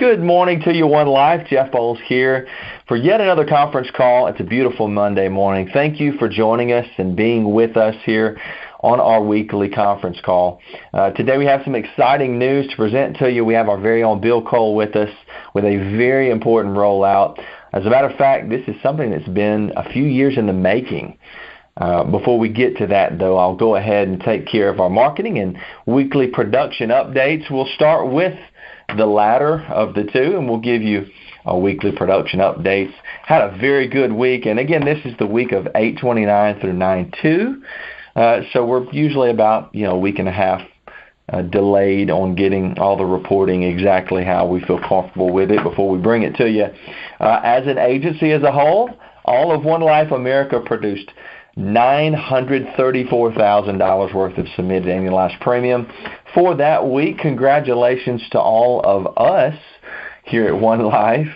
Good morning to you, One Life. Jeff Bowles here for yet another conference call. It's a beautiful Monday morning. Thank you for joining us and being with us here on our weekly conference call. Today we have some exciting news to present to you. We have our very own Bill Cole with us with a very important rollout. As a matter of fact, this is something that's been a few years in the making. Before we get to that, though, I'll go ahead and take care of our marketing and weekly production updates. We'll start with the latter of the two, and we'll give you our weekly production updates. Had a very good week, and again, this is the week of 8/29 through 9/2. So we're usually about a week and a half delayed on getting all the reporting exactly how we feel comfortable with it before we bring it to you. As an agency as a whole, all of One Life America produced $934,000 worth of submitted annualized premium for that week. Congratulations to all of us here at One Life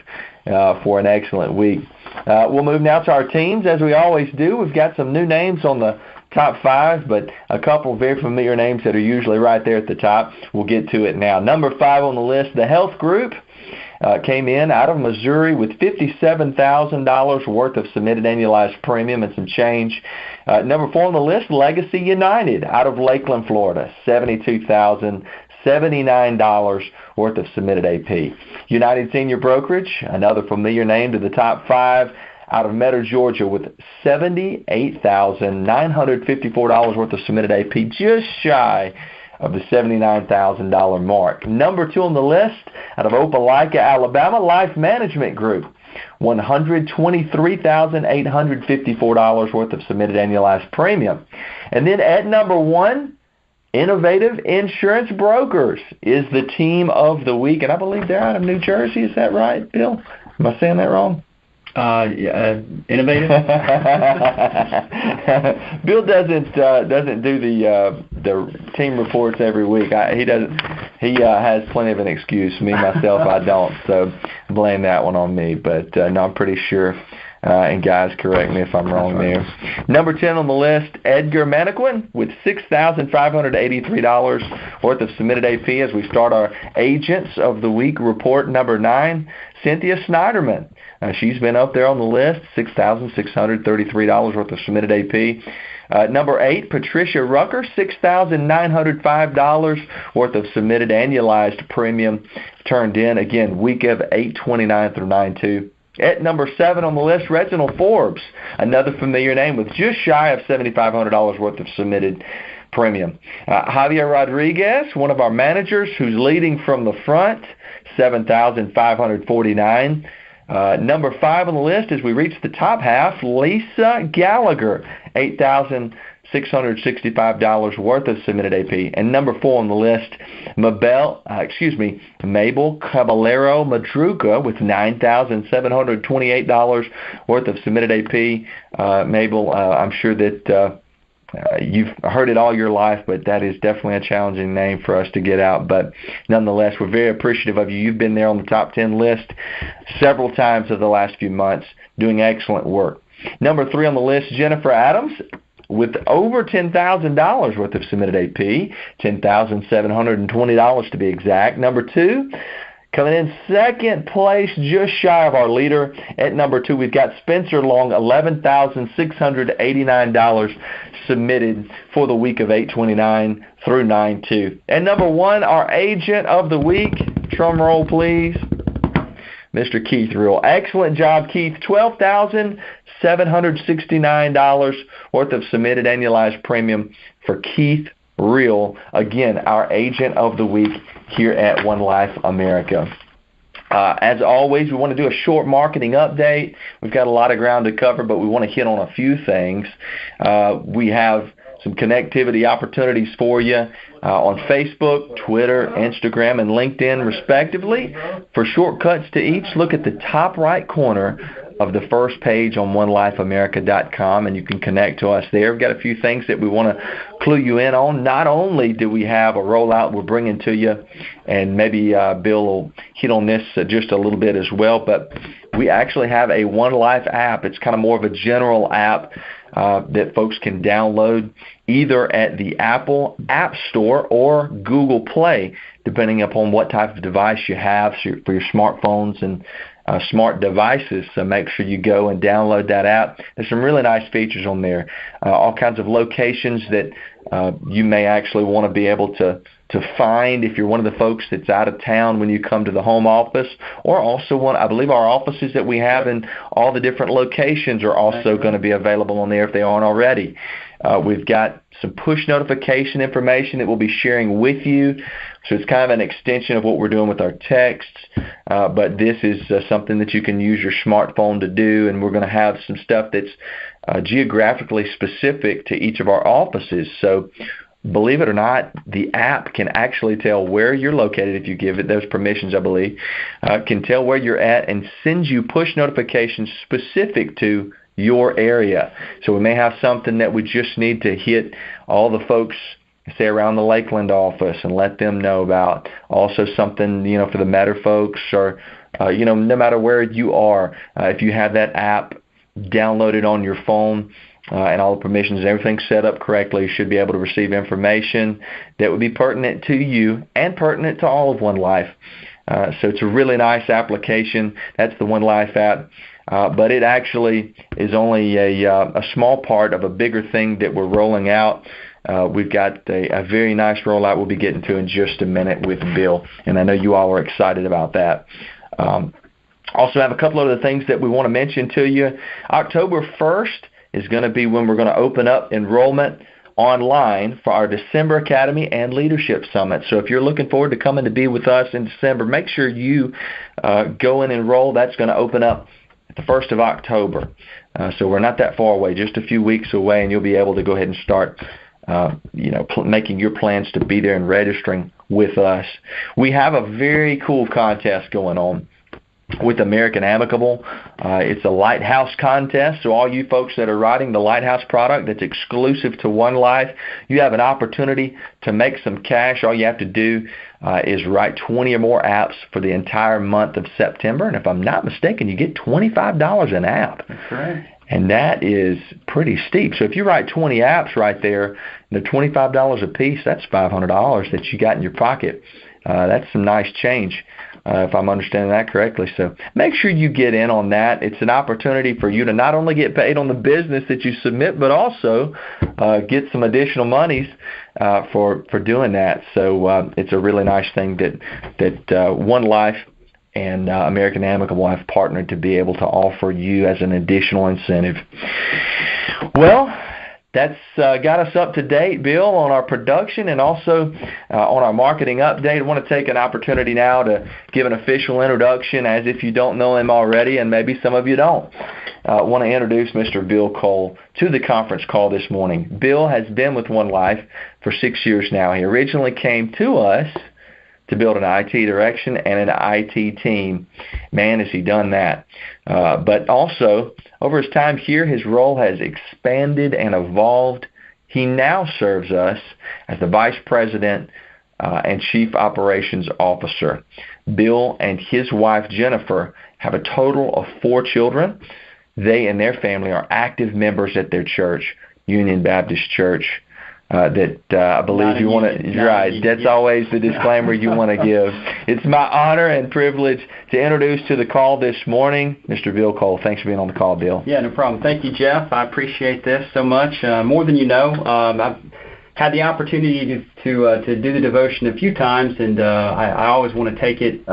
for an excellent week. We'll move now to our teams, as we always do. We've got some new names on the top 5, but a couple of very familiar names that are usually right there at the top. We'll get to it now. Number 5 on the list, the Health Group. Came in out of Missouri with $57,000 worth of submitted annualized premium and some change. Number 4 on the list, Legacy United out of Lakeland, Florida, $72,079 worth of submitted AP. United Senior Brokerage, another familiar name to the top 5, out of Metter, Georgia, with $78,954 worth of submitted AP, just shy of the $79,000 mark. Number 2 on the list, out of Opelika, Alabama, Life Management Group, $123,854 worth of submitted annualized premium. And then at number 1, Innovative Insurance Brokers is the team of the week, and I believe they're out of New Jersey. Is that right, Bill? Am I saying that wrong? Innovative. Bill doesn't do the team reports every week. He doesn't. He has plenty of an excuse. Me myself, I don't. So blame that one on me. But no, I'm pretty sure. And guys, correct me if I'm wrong there. Number 10 on the list, Edgar Maniquin with $6,583 worth of submitted AP as we start our Agents of the Week report. Number 9, Cynthia Snyderman. She's been up there on the list, $6,633 worth of submitted AP. Number 8, Patricia Rucker, $6,905 worth of submitted annualized premium turned in. Again, week of 8/29 through 9/2. At number 7 on the list, Reginald Forbes, another familiar name with just shy of $7,500 worth of submitted premium. Javier Rodriguez, one of our managers who's leading from the front, $7,549. Number 5 on the list as we reach the top half, Lisa Gallagher, $8,665 worth of submitted AP. And number 4 on the list, Mabel Caballero Madruga with $9,728 worth of submitted AP. Mabel, I'm sure that you've heard it all your life, but that is definitely a challenging name for us to get out. But nonetheless, we're very appreciative of you. You've been there on the top 10 list several times over the last few months, doing excellent work. Number 3 on the list, Jennifer Adams, with over $10,000 worth of submitted AP, $10,720 to be exact. Number 2, coming in second place, just shy of our leader. At number 2, we've got Spencer Long, $11,689 submitted for the week of 8/29 through 9/2. And number 1, our Agent of the Week, drum roll please, Mr. Keith Real. Excellent job, Keith. $12,769 worth of submitted annualized premium for Keith Real. Again, our Agent of the Week here at One Life America. As always, we want to do a short marketing update. We've got a lot of ground to cover, but we want to hit on a few things. We have some connectivity opportunities for you on Facebook, Twitter, Instagram, and LinkedIn, respectively. For shortcuts to each, look at the top right corner of the first page on onelifeamerica.com, and you can connect to us there. We've got a few things that we want to clue you in on. Not only do we have a rollout we're bringing to you, and maybe Bill will hit on this just a little bit as well, but we actually have a One Life app. It's kind of more of a general app that folks can download either at the Apple App Store or Google Play. depending upon what type of device you have for your smartphones and smart devices. So make sure you go and download that app. There's some really nice features on there. All kinds of locations that you may actually want to be able to find if you're one of the folks that's out of town when you come to the home office, or also I believe our offices that we have in all the different locations are also going to be available on there if they aren't already. We've got some push notification information that we'll be sharing with you. So it's kind of an extension of what we're doing with our texts, but this is something that you can use your smartphone to do, and we're going to have some stuff that's geographically specific to each of our offices. So believe it or not, the app can actually tell where you're located if you give it those permissions, I believe. Can tell where you're at and sends you push notifications specific to your area. So we may have something that we just need to hit all the folks, say, around the Lakeland office and let them know about. Also something, for the Metter folks, or, no matter where you are, if you have that app downloaded on your phone, and all the permissions and everything set up correctly, you should be able to receive information that would be pertinent to you and pertinent to all of One Life. So it's a really nice application. That's the One Life app. But it actually is only a small part of a bigger thing that we're rolling out. We've got a very nice rollout we'll be getting to in just a minute with Bill, and I know you all are excited about that. Also have a couple of other things that we want to mention to you. October 1st is going to be when we're going to open up enrollment online for our December Academy and Leadership Summit. So if you're looking forward to coming to be with us in December, make sure you go and enroll. That's going to open up the 1st of October. So we're not that far away, just a few weeks away, and you'll be able to go ahead and start making your plans to be there and registering with us. We have a very cool contest going on with American Amicable. It's a Lighthouse contest, so all you folks that are riding the Lighthouse product that's exclusive to One Life, you have an opportunity to make some cash. All you have to do is write 20 or more apps for the entire month of September, and if I'm not mistaken, you get $25 an app. That's right. And that is pretty steep. So if you write 20 apps right there, they're $25 a piece, that's $500 that you got in your pocket. That's some nice change, if I'm understanding that correctly. So make sure you get in on that. It's an opportunity for you to not only get paid on the business that you submit, but also get some additional monies for doing that. So it's a really nice thing that One Life and American Amicable have partnered to be able to offer you as an additional incentive. Well, that's got us up to date, Bill, on our production and also on our marketing update. I want to take an opportunity now to give an official introduction, as if you don't know him already, and maybe some of you don't. I want to introduce Mr. Bill Cole to the conference call this morning. Bill has been with One Life for 6 years now. He originally came to us to build an IT direction and an IT team. Man, has he done that. But also, over his time here, his role has expanded and evolved. He now serves us as the Vice President and Chief Operations Officer. Bill and his wife, Jennifer, have a total of 4 children. They and their family are active members at their church, Union Baptist Church. That I believe you want to. You're right. That's always the disclaimer you want to give. It's my honor and privilege to introduce to the call this morning, Mr. Bill Cole. Thanks for being on the call, Bill. Yeah, no problem. Thank you, Jeff. I appreciate this so much. More than you know, I've had the opportunity to do the devotion a few times, and I always want to take it,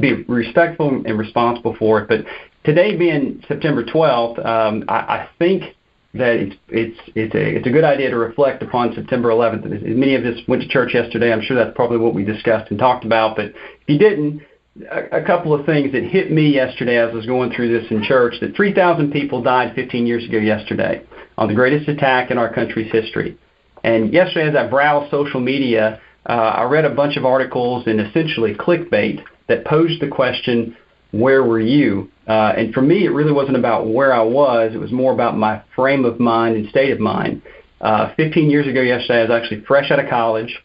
be respectful and responsible for it. But today being September 12th, I think that it's a good idea to reflect upon September 11th. Many of us went to church yesterday. I'm sure that's probably what we discussed and talked about. But if you didn't, a couple of things that hit me yesterday as I was going through this in church, that 3,000 people died 15 years ago yesterday on the greatest attack in our country's history. And yesterday, as I browsed social media, I read a bunch of articles and essentially clickbait that posed the question, where were you? And for me, it really wasn't about where I was. It was more about my frame of mind and state of mind. 15 years ago yesterday, I was actually fresh out of college,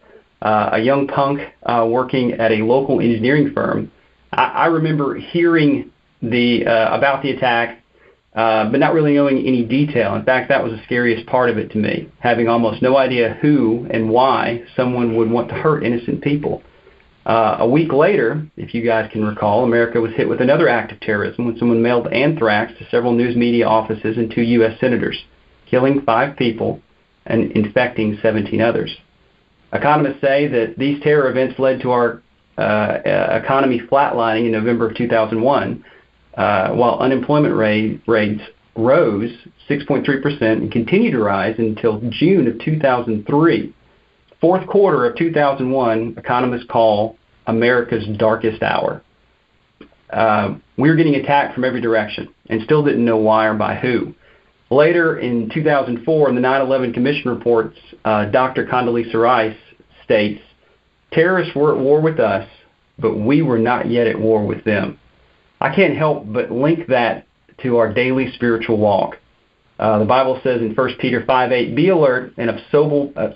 a young punk working at a local engineering firm. I remember hearing about the attack but not really knowing any detail. In fact, that was the scariest part of it to me, having almost no idea who and why someone would want to hurt innocent people. A week later, if you guys can recall, America was hit with another act of terrorism when someone mailed anthrax to several news media offices and 2 U.S. senators, killing 5 people and infecting 17 others. Economists say that these terror events led to our economy flatlining in November of 2001, while unemployment rates rose 6.3% and continued to rise until June of 2003. Fourth quarter of 2001, economists call America's darkest hour. We were getting attacked from every direction and still didn't know why or by who. Later in 2004, in the 9/11 Commission reports, Dr. Condoleezza Rice states, terrorists were at war with us, but we were not yet at war with them. I can't help but link that to our daily spiritual walk. The Bible says in 1 Peter 5:8, be alert and of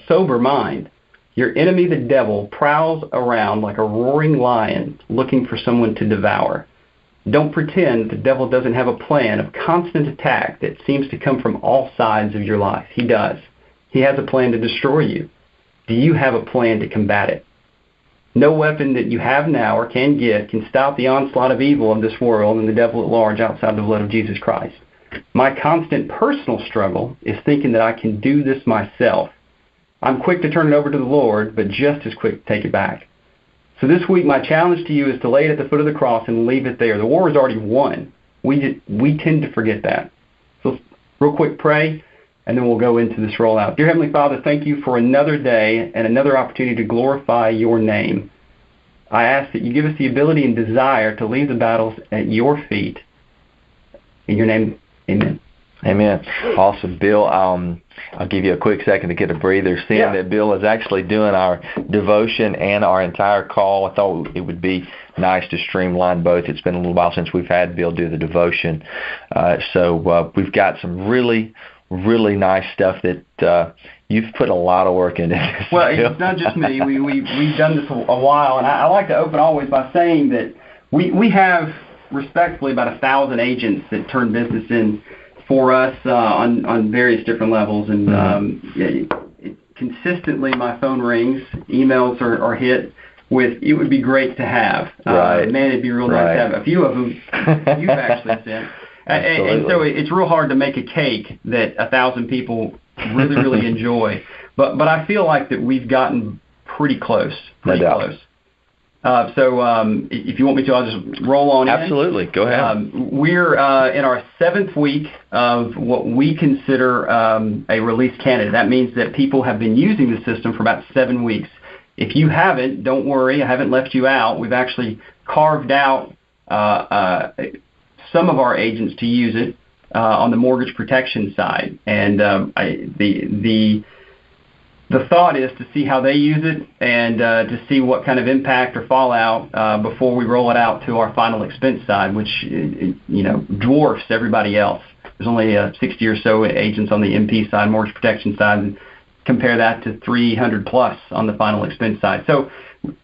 sober mind. Your enemy, the devil, prowls around like a roaring lion looking for someone to devour. Don't pretend the devil doesn't have a plan of constant attack that seems to come from all sides of your life. He does. He has a plan to destroy you. Do you have a plan to combat it? No weapon that you have now or can get can stop the onslaught of evil of this world and the devil at large outside the blood of Jesus Christ. My constant personal struggle is thinking that I can do this myself. I'm quick to turn it over to the Lord, but just as quick to take it back. So this week, my challenge to you is to lay it at the foot of the cross and leave it there. The war is already won. We tend to forget that. So real quick, pray, and then we'll go into this rollout. Dear Heavenly Father, thank you for another day and another opportunity to glorify your name. I ask that you give us the ability and desire to leave the battles at your feet. In your name, amen. Amen. Awesome. Bill, I'll give you a quick second to get a breather. Seeing that Bill is actually doing our devotion and our entire call, I thought it would be nice to streamline both. It's been a little while since we've had Bill do the devotion. So we've got some really, really nice stuff that you've put a lot of work into this. Well, it's not just me. We've done this a while, and I like to open always by saying that we have respectfully about 1,000 agents that turn business in for us on various different levels, and consistently my phone rings, emails are hit with, it would be great to have. Right. Man, it'd be real nice to have a few of them you've actually sent. And so it's real hard to make a cake that 1,000 people really, really enjoy. But I feel like that we've gotten pretty close. Pretty close. So if you want me to, I'll just roll on in. Absolutely. Go ahead. We're in our 7th week of what we consider a release candidate. That means that people have been using the system for about 7 weeks. If you haven't, don't worry. I haven't left you out. We've actually carved out some of our agents to use it on the mortgage protection side. And the thought is to see how they use it and to see what kind of impact or fallout before we roll it out to our final expense side, which dwarfs everybody else. There's only 60 or so agents on the MP side, mortgage protection side, and compare that to 300 plus on the final expense side. So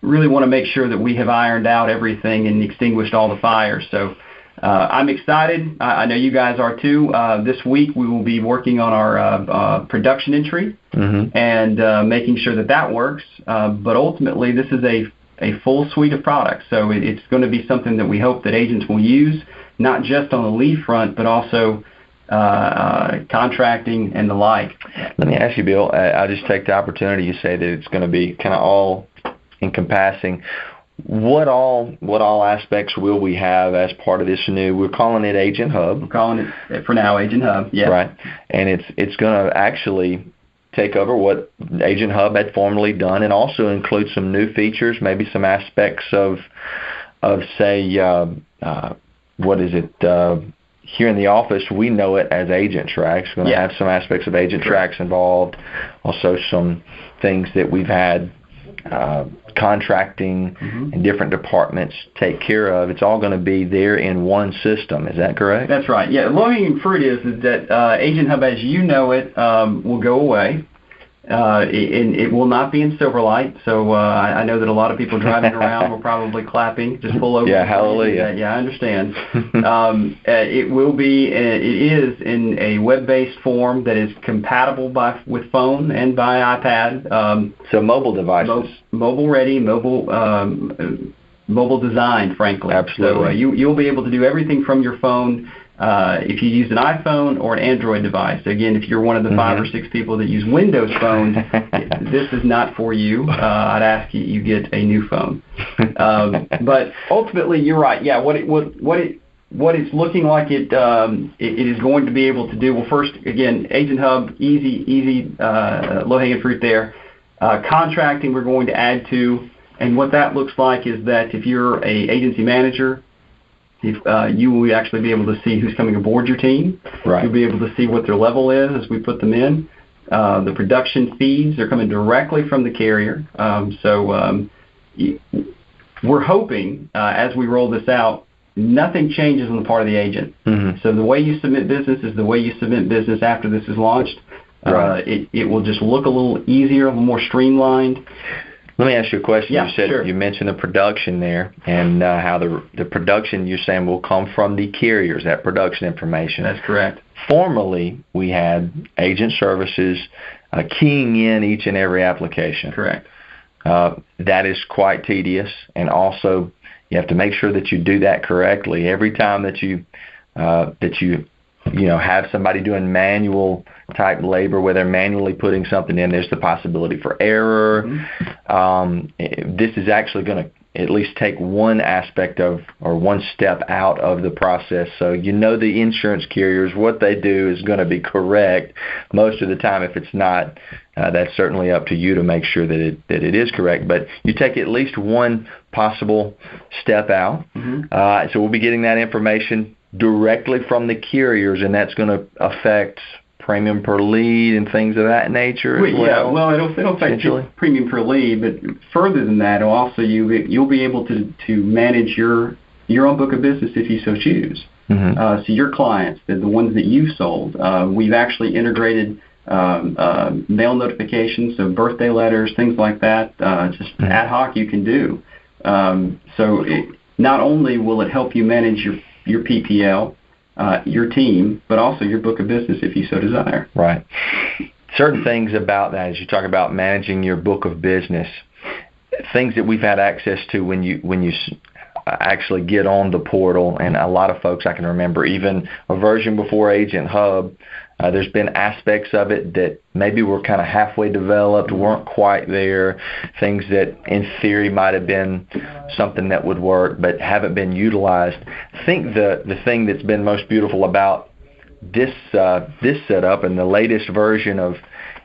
really want to make sure that we have ironed out everything and extinguished all the fires. So I'm excited. I know you guys are too. This week we will be working on our production entry and making sure that works. But ultimately, this is a full suite of products. So it's going to be something that we hope that agents will use, not just on the lead front, but also contracting and the like. Let me ask you, Bill, I'll just take the opportunity. You say that it's going to be kind of all encompassing. What all aspects will we have as part of this new? We're calling it Agent Hub. We're calling it for now Agent Hub. Yeah. Right, and it's going to actually take over what Agent Hub had formerly done, and also include some new features, maybe some aspects of say, what is it? Here in the office, we know it as Agent Tracks. We're going to have some aspects of Agent Tracks involved. Also, some things that we've had. Contracting and different departments take care of. It's all going to be there in one system. Is that correct? That's right. Yeah. Low-hanging fruit is that Agent Hub, as you know it, will go away. And it will not be in Silverlight, so I know that a lot of people driving around were probably clapping. Just pull over. Yeah, hallelujah. Yeah, I understand. It will be. It is in a web-based form that is compatible with phone and by iPad. So mobile devices. Mobile ready, mobile designed, frankly. Absolutely. So you'll be able to do everything from your phone. If you use an iPhone or an Android device. Again, if you're one of the 5 or 6 people that use Windows phones, this is not for you. I'd ask you get a new phone. But ultimately, you're right. Yeah, what it's looking like it is going to be able to do. Well, first, again, Agent Hub, easy, low-hanging fruit there. Contracting, we're going to add to, and what that looks like is that if you're a agency manager, you will actually be able to see who's coming aboard your team. Right. You'll be able to see what their level is as we put them in. The production feeds are coming directly from the carrier. We're hoping, as we roll this out, nothing changes on the part of the agent. So the way you submit business is the way you submit business after this is launched. Right. It will just look a little easier, a little more streamlined. Let me ask you a question. Yeah, you said sure. You mentioned the production there, and how the production you're saying will come from the carriers, that production information. That's correct. Formerly, we had agent services keying in each and every application. Correct. That is quite tedious, and also you have to make sure that you do that correctly every time that you have somebody doing manual type labor where they're manually putting something in. There's the possibility for error. This is actually going to at least take one aspect of, or one step out of the process. So the insurance carriers, what they do is going to be correct most of the time. If it's not, that's certainly up to you to make sure that it is correct. But you take at least one possible step out. So we'll be getting that information directly from the carriers, and that's going to affect premium per lead and things of that nature as well. Yeah, well, it'll affect premium per lead, but further than that, also you'll be able to manage your own book of business if you so choose. So your clients, the ones that you've sold, we've actually integrated mail notifications, so birthday letters, things like that, just ad hoc you can do. So not only will it help you manage your PPL, your team, but also your book of business if you so desire. Right. Certain things about that, as you talk about managing your book of business, things that we've had access to when you actually get on the portal, and a lot of folks I can remember, even a version before Agent Hub, there's been aspects of it that maybe were kind of halfway developed, weren't quite there, things that in theory might have been something that would work but haven't been utilized. I think the thing that's been most beautiful about this setup and the latest version of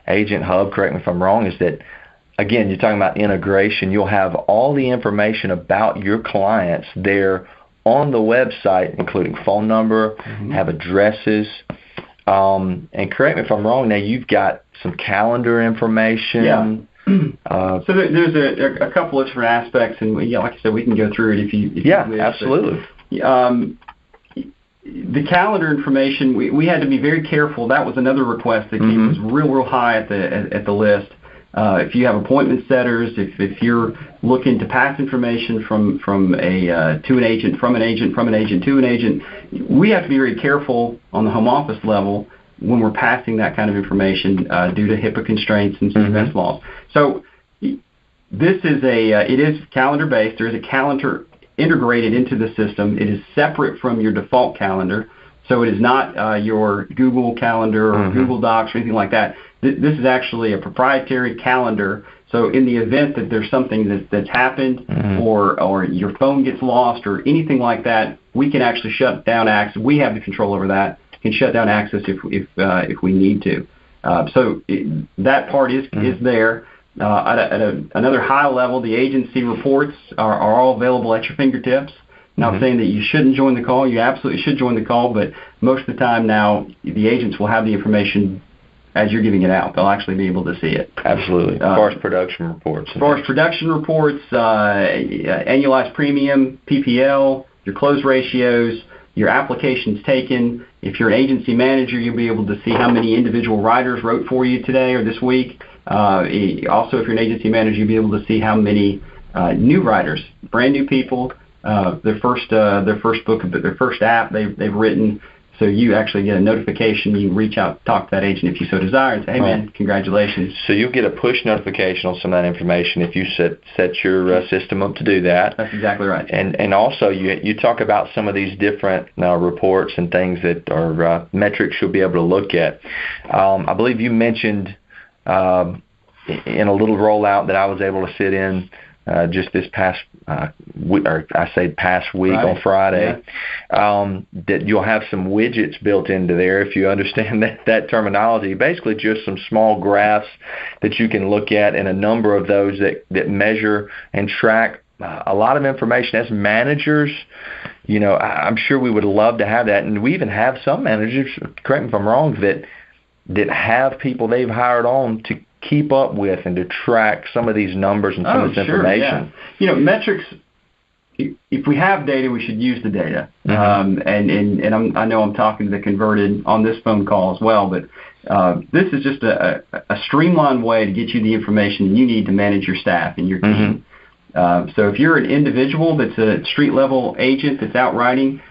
Agent Hub, correct me if I'm wrong, is that, again, you're talking about integration. You'll have all the information about your clients there on the website, including phone number, have addresses. And correct me if I'm wrong, now you've got some calendar information. Yeah. So there's a couple of different aspects, and like I said, we can go through it if you wish. Absolutely. The calendar information, we had to be very careful. That was another request that came, was real high at the list. If you have appointment setters, if you're looking to pass information from an agent to an agent, we have to be very careful on the home office level when we're passing that kind of information due to HIPAA constraints and CMS laws. So this is it is calendar based. There is a calendar integrated into the system. It is separate from your default calendar, so it is not your Google Calendar or Google Docs or anything like that. This is actually a proprietary calendar. So in the event that there's something that's happened or your phone gets lost or anything like that, we can actually shut down access. We have the control over that. Can shut down access if we need to. So that part is there. At another high level, the agency reports are all available at your fingertips. Not saying that you shouldn't join the call. You absolutely should join the call, but most of the time now the agents will have the information as you're giving it out. They'll actually be able to see it. Absolutely. As far as production reports. As far as production reports, annualized premium, PPL, your close ratios, your applications taken. If you're an agency manager, you'll be able to see how many individual writers wrote for you today or this week. Also, if you're an agency manager, you'll be able to see how many new writers, brand new people, their first book, their first app they've written. So you actually get a notification. You can reach out, talk to that agent if you so desire, and say, "Hey, man, congratulations." So you'll get a push notification on some of that information if you set your system up to do that. That's exactly right. And also you talk about some of these different reports and things that are metrics you'll be able to look at. I believe you mentioned in a little rollout that I was able to sit in just this past week right. on Friday, that you'll have some widgets built into there, if you understand that terminology. Basically just some small graphs that you can look at, and a number of those that measure and track a lot of information. As managers, I'm sure we would love to have that, and we even have some managers, correct me if I'm wrong, that have people they've hired on to keep up with and to track some of these numbers and some of this information. Yeah. Metrics, if we have data, we should use the data. Mm-hmm. And I know I'm talking to the converted on this phone call as well, but this is just a streamlined way to get you the information you need to manage your staff and your team. Mm-hmm. So if you're an individual that's a street-level agent that's out writing,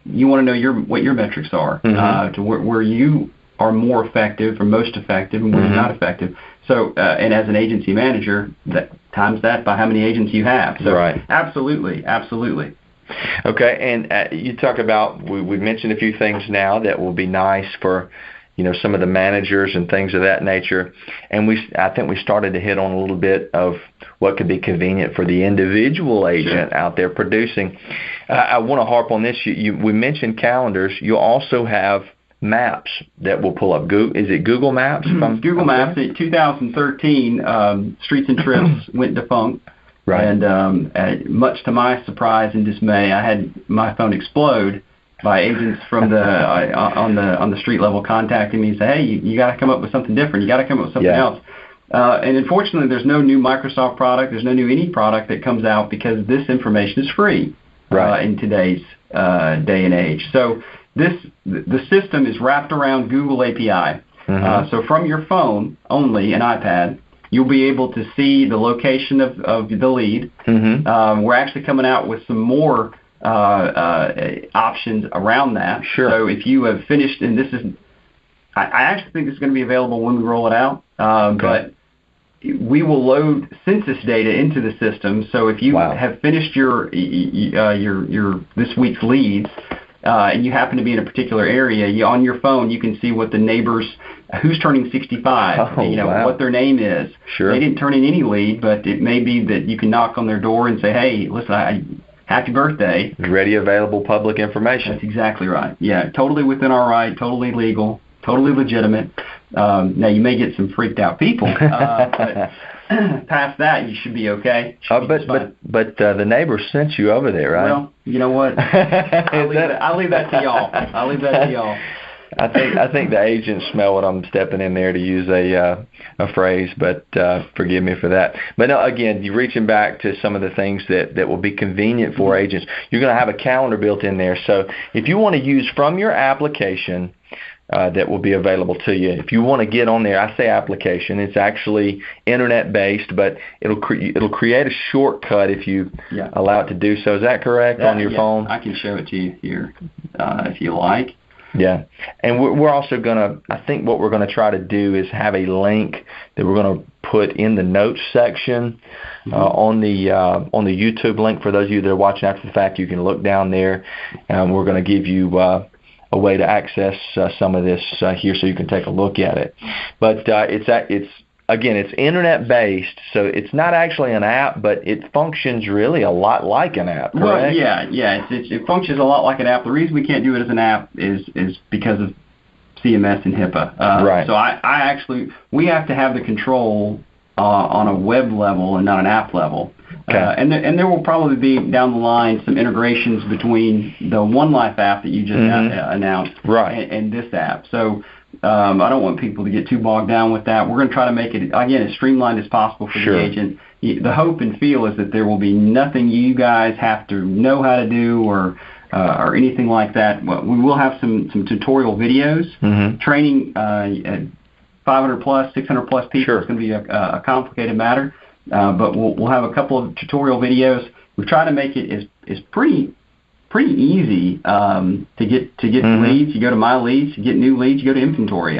you want to know what your metrics are, mm-hmm. To where you are more effective or most effective and where mm-hmm. you're not effective. So, and as an agency manager, times that by how many agents you have. So, right. Absolutely. Okay, and you talk about, we've mentioned a few things now that will be nice for, some of the managers and things of that nature. And I think we started to hit on a little bit of what could be convenient for the individual agent sure. out there producing. I want to harp on this. We mentioned calendars. You'll also have maps that will pull up. Is it Google Maps? Google Maps. In 2013, Streets and Trips went defunct. Right. And much to my surprise and dismay, I had my phone explode by agents from the on the street level contacting me and say, "Hey, you got to come up with something different. You got to come up with something else." And unfortunately, there's no new Microsoft product. There's no new any product that comes out because this information is free in today's day and age. So the system is wrapped around Google API. Mm-hmm. So from your phone only, an iPad, you'll be able to see the location of the lead. Mm-hmm. We're actually coming out with some more options around that. Sure. So if you have finished, and I actually think this is going to be available when we roll it out. But we will load census data into the system. So if you have finished your this week's leads, and you happen to be in a particular area, on your phone you can see what the neighbors, who's turning 65, what their name is. Sure. They didn't turn in any lead, but it may be that you can knock on their door and say, "Hey, listen, happy birthday." Ready, available public information. That's exactly right. Yeah, totally within our right, totally legal, totally legitimate. Now, you may get some freaked out people, but past that, you should be okay. But the neighbor sent you over there, right? Well, you know what? I'll leave that to y'all. I think the agents smell what I'm stepping in there, to use a phrase, but forgive me for that. But no, again, you're reaching back to some of the things that will be convenient for mm-hmm. agents. You're going to have a calendar built in there. So if you want to use from your application, that will be available to you. If you want to get on there, I say application. It's actually internet-based, but it'll create a shortcut if you allow it to do so. Is that correct on your phone? I can show it to you here if you like. Yeah, and we're also I think what we're going to try to do is have a link that we're going to put in the notes section mm-hmm. On the YouTube link. For those of you that are watching after the fact, you can look down there, and we're going to give you a way to access some of this here, so you can take a look at it. But it's internet-based, so it's not actually an app, but it functions really a lot like an app, correct? Well, yeah. It functions a lot like an app. The reason we can't do it as an app is because of CMS and HIPAA. Right. So we have to have the control on a web level and not an app level. Okay. And there will probably be down the line some integrations between the One Life app that you just mm-hmm. announced and this app. So I don't want people to get too bogged down with that. We're going to try to make it, again, as streamlined as possible for the agent. The hope and feel is that there will be nothing you guys have to know how to do or anything like that. We will have some tutorial videos, mm-hmm. training 500 plus, 600 plus people, Sure. it's going to be a complicated matter. But we'll have a couple of tutorial videos. We've tried to make it is pretty easy to get leads. You go to My Leads, you get new leads, you go to inventory.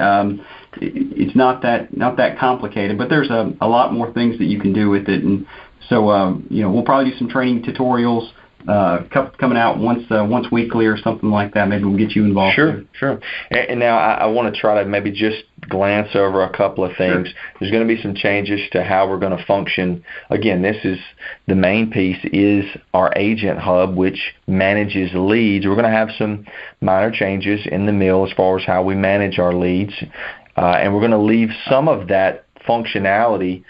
It's not that complicated, but there's a lot more things that you can do with it. And so we'll probably do some training tutorials coming out once weekly or something like that. Maybe we'll get you involved. Sure. And now I want to try to maybe just glance over a couple of things. Sure. There's going to be some changes to how we're going to function. Again, this is the main piece is our agent hub, which manages leads. We're going to have some minor changes in the mill as far as how we manage our leads, and we're going to leave some of that functionality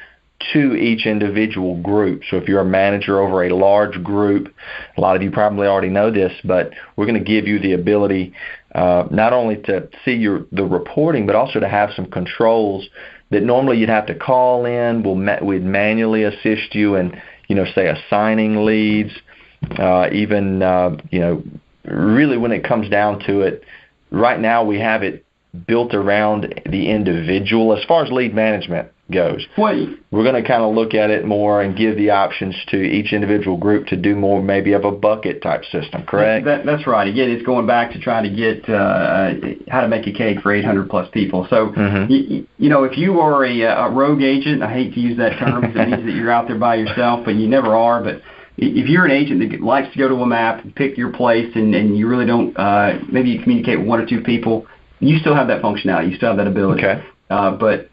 to each individual group. So if you're a manager over a large group, a lot of you probably already know this, but we're going to give you the ability not only to see the reporting, but also to have some controls that normally you'd have to call in. We'd manually assist you in, say assigning leads, even really when it comes down to it, right now we have it built around the individual as far as lead management goes. We're going to kind of look at it more and give the options to each individual group to do more maybe of a bucket type system, correct? That's right. Again, it's going back to trying to get how to make a cake for 800 plus people. So, if you are a rogue agent, I hate to use that term because it means that you're out there by yourself, but you never are. But if you're an agent that likes to go to a map and pick your place and you really don't, maybe you communicate with one or two people, you still have that functionality. You still have that ability. Okay. But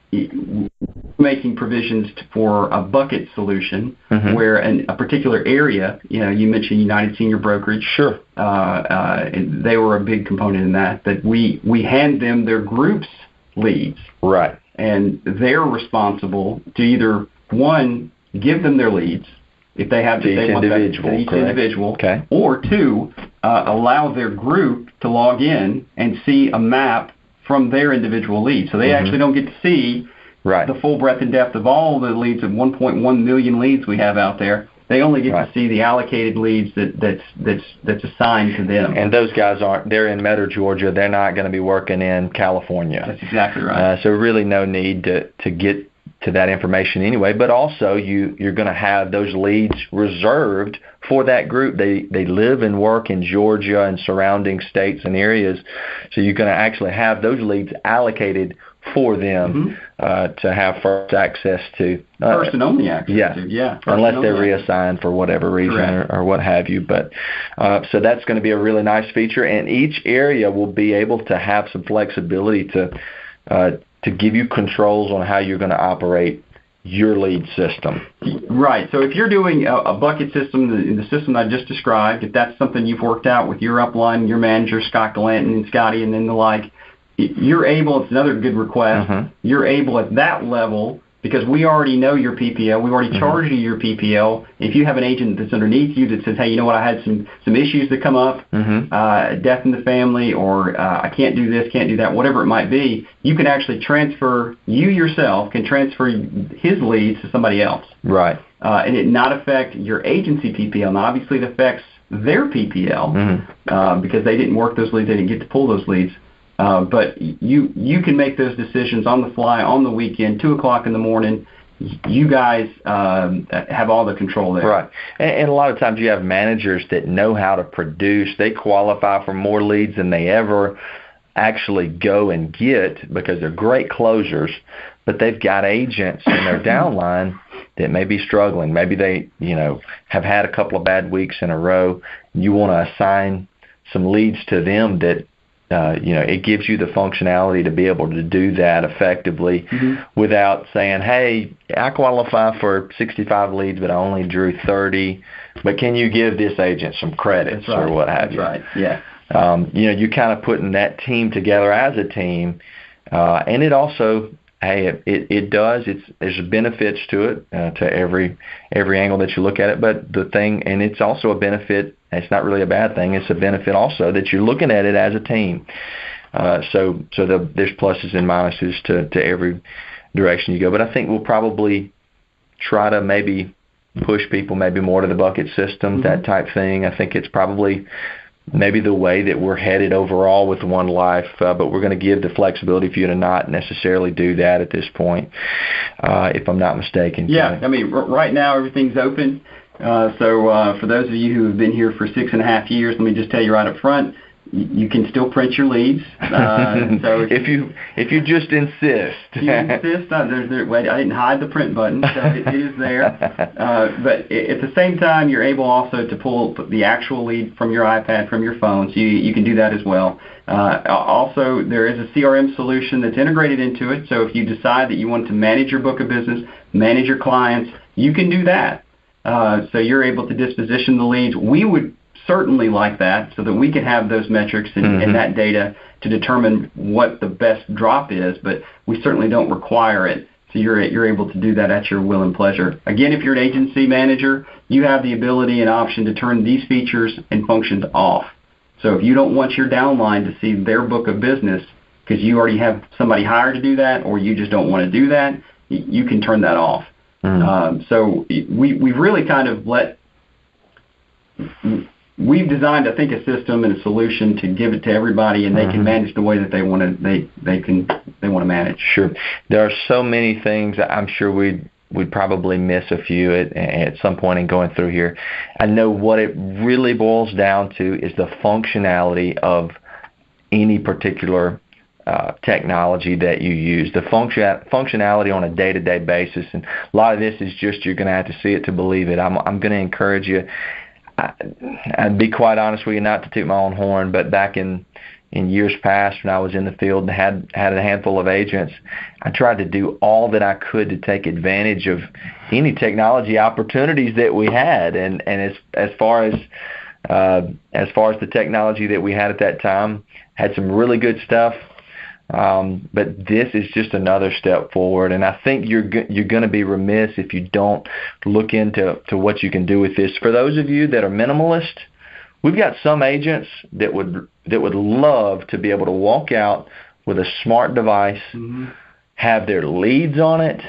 making provisions for a bucket solution where a particular area, you mentioned United Senior Brokerage. Sure. And they were a big component in that we hand them their group's leads. Right. And they're responsible to either, one, give them their leads if they have to each individual, okay. Or two, allow their group to log in and see a map from their individual leads. So they actually don't get to see the full breadth and depth of all the leads of 1.1 million leads we have out there. They only get to see the allocated leads that's assigned to them. And those guys they're in Metter, Georgia. They're not going to be working in California. That's exactly right. So really no need to get to that information anyway, but also you're going to have those leads reserved for that group. They live and work in Georgia and surrounding states and areas, so you're going to actually have those leads allocated for them to have first access to. First and only access to, unless they're reassigned for whatever reason or what have you. But so that's going to be a really nice feature, and each area will be able to have some flexibility to give you controls on how you're going to operate your lead system. Right. So if you're doing a bucket system, in the system I just described, if that's something you've worked out with your upline, your manager, Scott Galanton and Scotty and then the like, you're able, it's another good request, you're able at that level, because we already know your PPL, we've already charged you your PPL. If you have an agent that's underneath you that says, hey, you know what, I had some issues that come up, death in the family, or I can't do this, can't do that, whatever it might be, you can actually you yourself can transfer his leads to somebody else. Right. And it not affect your agency PPL. Now, obviously, it affects their PPL because they didn't work those leads, they didn't get to pull those leads. But you can make those decisions on the fly, on the weekend, 2 o'clock in the morning. You guys have all the control there. Right. And a lot of times you have managers that know how to produce. They qualify for more leads than they ever actually go and get because they're great closers, but they've got agents in their downline that may be struggling. Maybe they, have had a couple of bad weeks in a row. You want to assign some leads to them that it gives you the functionality to be able to do that effectively without saying, hey, I qualify for 65 leads, but I only drew 30. But can you give this agent some credits or what have you? That's right, yeah. You're kind of putting that team together as a team. And it also, there's benefits to it, to every angle that you look at it. But and it's also a benefit. It's not really a bad thing. It's a benefit also that you're looking at it as a team. So there's pluses and minuses to every direction you go. But I think we'll probably try to maybe push people maybe more to the bucket system, that type thing. I think it's probably maybe the way that we're headed overall with One Life, but we're going to give the flexibility for you to not necessarily do that at this point, if I'm not mistaken. Yeah, I mean, right now everything's open. So for those of you who have been here for 6.5 years, let me just tell you right up front, you can still print your leads. So if you just insist. You insist. Wait, I didn't hide the print button, so it is there. But at the same time, you're able also to pull the actual lead from your iPad, from your phone, so you can do that as well. Also, there is a CRM solution that's integrated into it, so if you decide that you want to manage your book of business, manage your clients, you can do that. So you're able to disposition the leads. We would certainly like that so that we can have those metrics and that data to determine what the best drop is, but we certainly don't require it. So you're able to do that at your will and pleasure. Again, if you're an agency manager, you have the ability and option to turn these features and functions off. So if you don't want your downline to see their book of business because you already have somebody hired to do that, or you just don't want to do that, you can turn that off. So we've really kind of we've designed, I think, a system and a solution to give it to everybody, and they can manage the way that they want to. They want to manage. Sure, there are so many things. I'm sure we'd probably miss a few at some point in going through here. I know what it really boils down to is the functionality of any particular technology that you use, the functionality on a day-to-day basis. And a lot of this is just, you're going to have to see it to believe it. I'm going to encourage you. I'd be quite honest with you, not to toot my own horn, but back in years past when I was in the field and had a handful of agents, I tried to do all that I could to take advantage of any technology opportunities that we had. And as far as the technology that we had at that time, had some really good stuff. But this is just another step forward, and I think you're going to be remiss if you don't look into what you can do with this. For those of you that are minimalist, we've got some agents that would love to be able to walk out with a smart device, have their leads on it,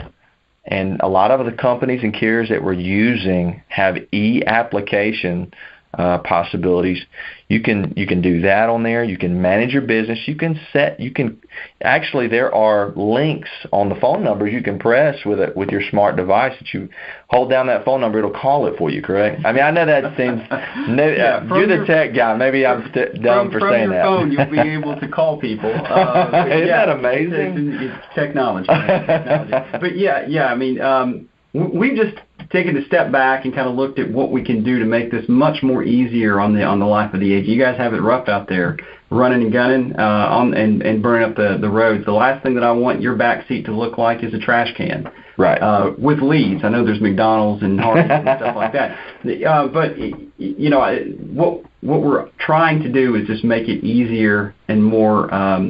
and a lot of the companies and carriers that we're using have e-application possibilities. You can do that on there. You can manage your business. Actually, there are links on the phone numbers you can press with your smart device that you hold down that phone number, it'll call it for you, correct? I mean, I know that seems you're the tech guy. Maybe I'm dumb for saying that. From your phone, you'll be able to call people. Isn't that amazing? It's technology. But yeah, I mean, we've just taken a step back and kind of looked at what we can do to make this much more easier on the life of the agent. You guys have it rough out there, running and gunning and burning up the roads. The last thing that I want your back seat to look like is a trash can. Right. With leads. I know there's McDonald's and Hardee's and stuff like that. But what we're trying to do is just make it easier and more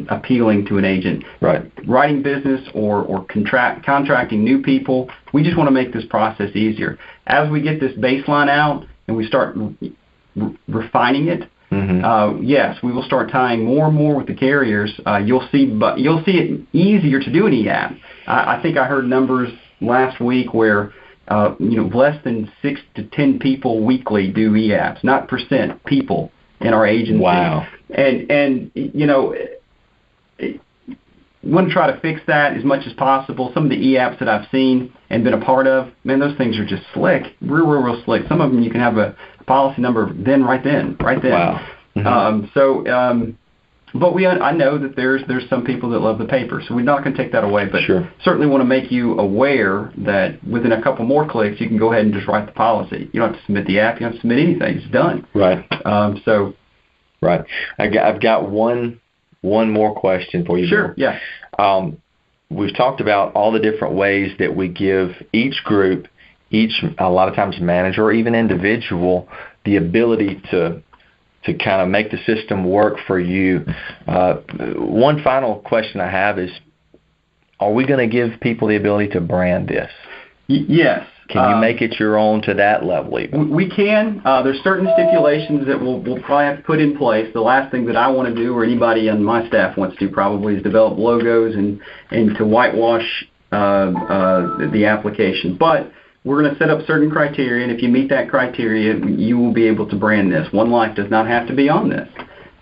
appealing to an agent. Right. Writing business or contracting new people, we just want to make this process easier. As we get this baseline out and we start refining it, yes, we will start tying more and more with the carriers. You'll see it easier to do an e-app. I think I heard numbers last week where less than 6 to 10 people weekly do e-apps, not percent, people in our agency. Wow. And want to try to fix that as much as possible. Some of the e-apps that I've seen and been a part of, man, those things are just slick, real slick. Some of them you can have a policy number right then. Wow. But I know that there's some people that love the paper, so we're not going to take that away. But certainly want to make you aware that within a couple more clicks, you can go ahead and just write the policy. You don't have to submit the app. You don't have to submit anything. It's done. Right. Right. I've got one more question for you. Sure. Yeah. We've talked about all the different ways that we give each group, a lot of times manager or even individual, the ability to kind of make the system work for you. One final question I have is, are we going to give people the ability to brand this? Yes. Can you make it your own to that level even? We can. There's certain stipulations that we'll probably have to put in place. The last thing that I want to do, or anybody on my staff wants to probably, is develop logos and to whitewash the application. But we're going to set up certain criteria, and if you meet that criteria, you will be able to brand this. One Life does not have to be on this.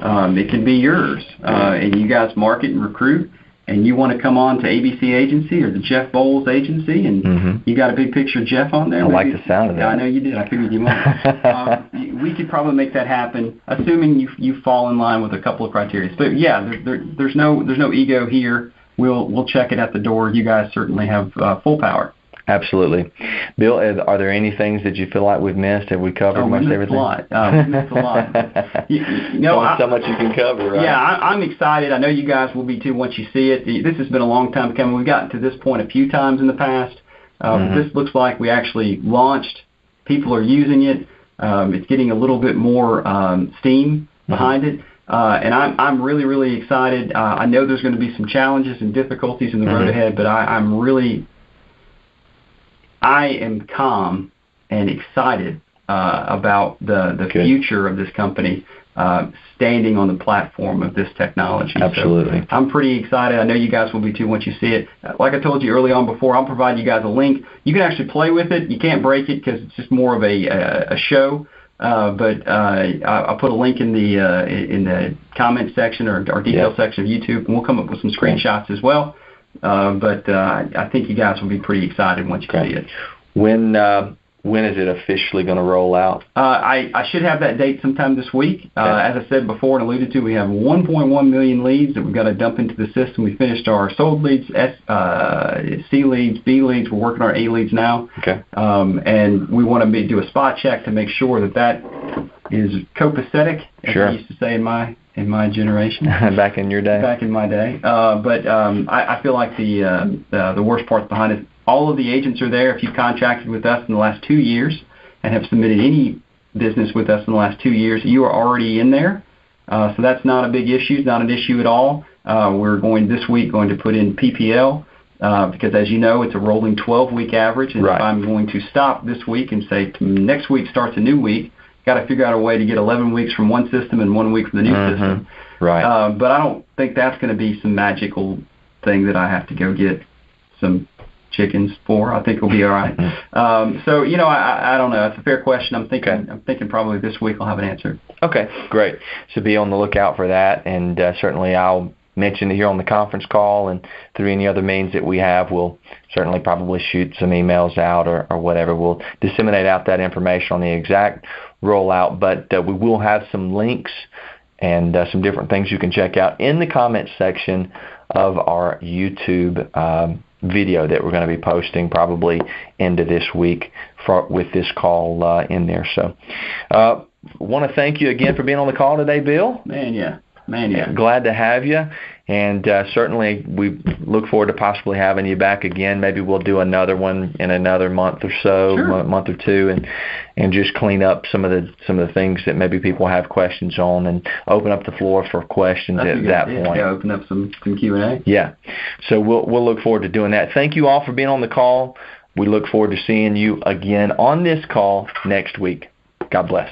It can be yours, and you guys market and recruit, and you want to come on to ABC Agency or the Jeff Bowles Agency, and you got a big picture of Jeff on there. I like the sound of that. Yeah, I know you did. I figured you might. We could probably make that happen, assuming you fall in line with a couple of criteria. But yeah, there's no ego here. We'll check it at the door. You guys certainly have full power. Absolutely. Bill, are there any things that you feel like we've missed? Have we covered most everything? We missed a lot. So much you can cover, right? Yeah, I'm excited. I know you guys will be too once you see it. This has been a long time coming. We've gotten to this point a few times in the past. This looks like we actually launched. People are using it. It's getting a little bit more steam behind it. And I'm really, really excited. I know there's going to be some challenges and difficulties in the road ahead, but I am calm and excited about the future of this company standing on the platform of this technology. Absolutely. So I'm pretty excited. I know you guys will be too once you see it. Like I told you early on before, I'll provide you guys a link. You can actually play with it. You can't break it because it's just more of a show. But I'll put a link in the comment section or detail section of YouTube, and we'll come up with some screenshots as well. But I think you guys will be pretty excited once you see it. When is it officially going to roll out? I should have that date sometime this week. As I said before and alluded to, we have 1.1 million leads that we've got to dump into the system. We finished our sold leads, C leads, B leads. We're working on our A leads now. Okay. And we want to do a spot check to make sure that is copacetic, as they used to say in my generation. Back in your day. Back in my day. But I feel like the worst part's behind it. All of the agents are there. If you've contracted with us in the last 2 years and have submitted any business with us in the last 2 years, you are already in there. So that's not a big issue. It's not an issue at all. We're this week going to put in PPL because, as you know, it's a rolling 12-week average. And if I'm going to stop this week and say next week starts a new week, got to figure out a way to get 11 weeks from one system and 1 week from the new system. Right. But I don't think that's going to be some magical thing that I have to go get some chickens for. I think we'll be all right. So I don't know. It's a fair question. I'm thinking probably this week I'll have an answer. Okay, great. So be on the lookout for that, and certainly I'll mention it here on the conference call, and through any other means that we have, we'll certainly probably shoot some emails out or whatever. We'll disseminate out that information on the exact rollout, but we will have some links and some different things you can check out in the comments section of our YouTube video that we're going to be posting probably into this week with this call in there. So want to thank you again for being on the call today, Bill. Man, yeah. Glad to have you, and certainly we look forward to possibly having you back again. Maybe we'll do another one in another month or so, month or two, and just clean up some of the things that maybe people have questions on, and open up the floor for questions at that point. Yeah, open up some Q&A. Yeah, so we'll look forward to doing that. Thank you all for being on the call. We look forward to seeing you again on this call next week. God bless.